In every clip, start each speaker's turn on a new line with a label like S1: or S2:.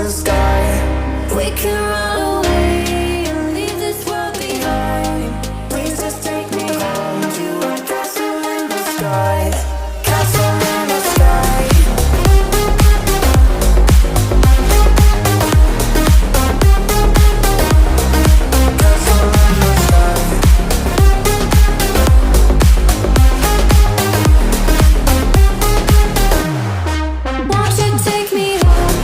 S1: the sky. We can run away and leave this world behind. Please just take me home to a castle in the sky. Castle in the sky. Castle in the sky. Won't you take me home?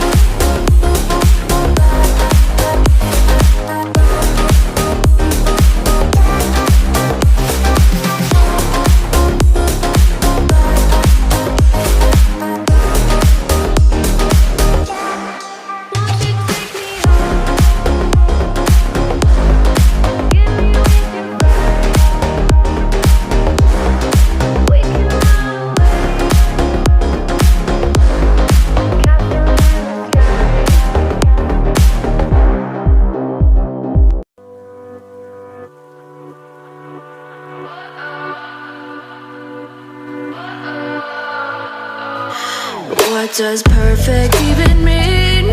S1: What does perfect even mean?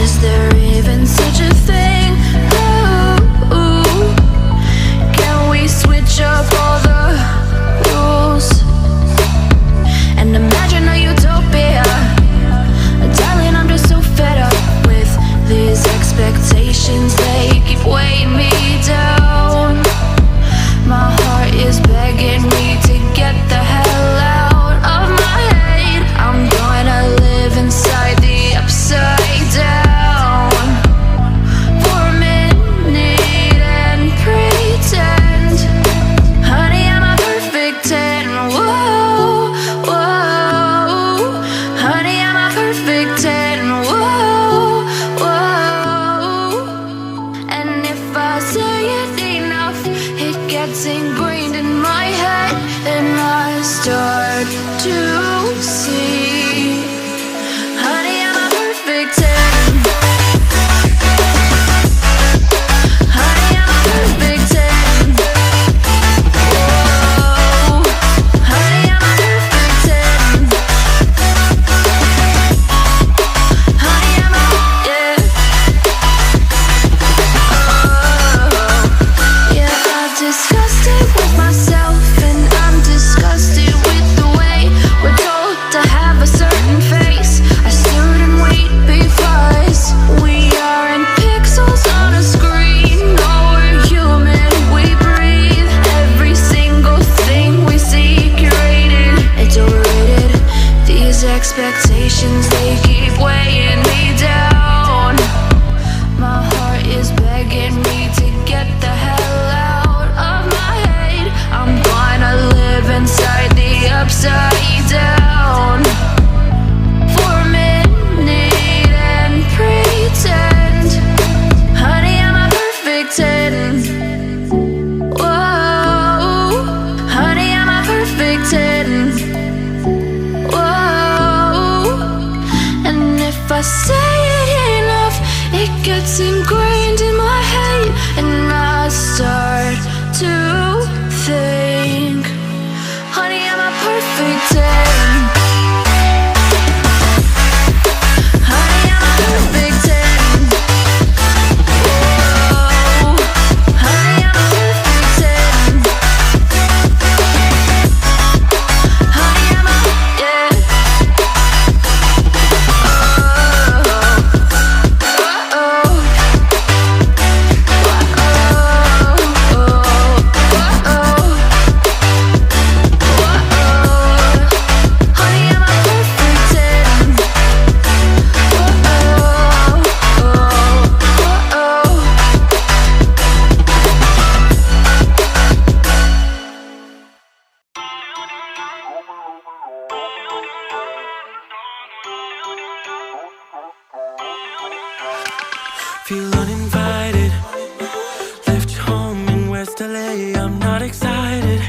S1: Is there even such a thing? Ooh, can we switch up all the rules and imagine a utopia? Darling, I'm just so fed up with these expectations. They keep weighing me down. My heart is begging me to get the hell out of my head. I'm gonna live inside the upside down for a minute and pretend. Honey, I'm a perfect 10. Whoa, whoa. Honey, I'm a perfect 10. Whoa, whoa. And if I say it enough, it gets ingrained in my head, and I start to see. Honey, I'm a perfect 10. Honey, I'm a perfect 10. Whoa. Honey, I'm a perfect 10. Honey, I'm a, yeah. Yeah, I've discussed it with myself, and I'm disgusted with the way we're told to have a certain face, a certain weight, because we aren't pixels on a screen. No, we're human, we breathe. Every single thing we see curated, it's overrated. These expectations, they keep weighing me down. My heart is begging me to get the hell out of my head. I'm gonna live inside the upside down for a minute and pretend. Honey, I'm a perfect 10. Whoa. Honey, I'm a perfect 10. Whoa. And if I say it enough, it gets ingrained in my head, and I start to think. Honey, I'm a perfect 10. Honey, I'm a perfect 10. Whoa. Honey, I'm a perfect 10. Honey, I'm a, yeah.
S2: Feel uninvited. Left home in West LA, I'm not excited.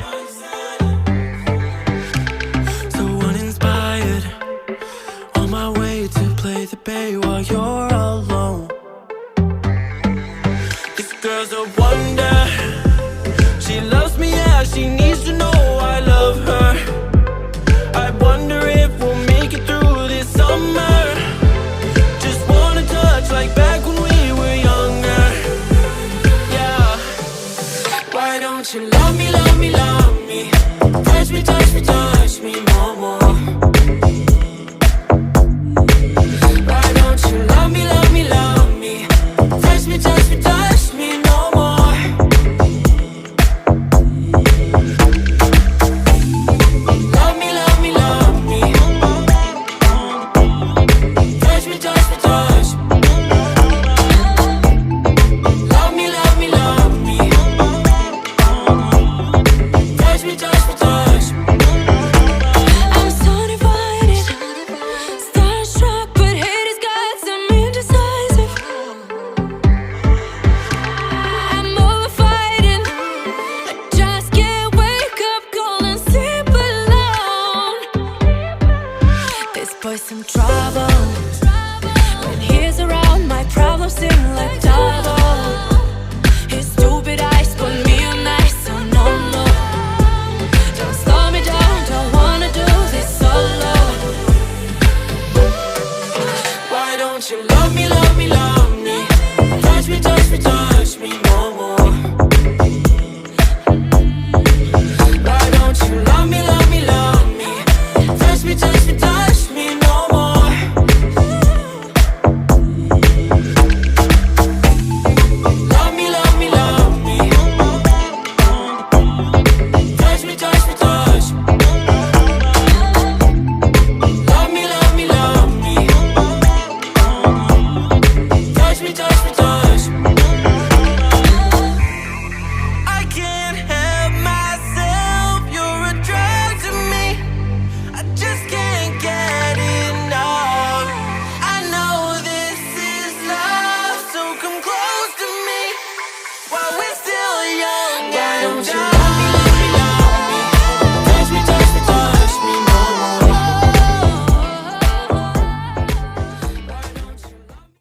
S2: So uninspired. On my way to play the bay while you're alone. This girl's a wonder. She loves me, yeah, she needs to know I love her. I wonder if we'll make it through this summer.
S1: trouble. When he's around, my problems seem like double. His stupid eyes put me on ice, so no, no. Don't slow me down, don't wanna do this solo. Why don't you love me, love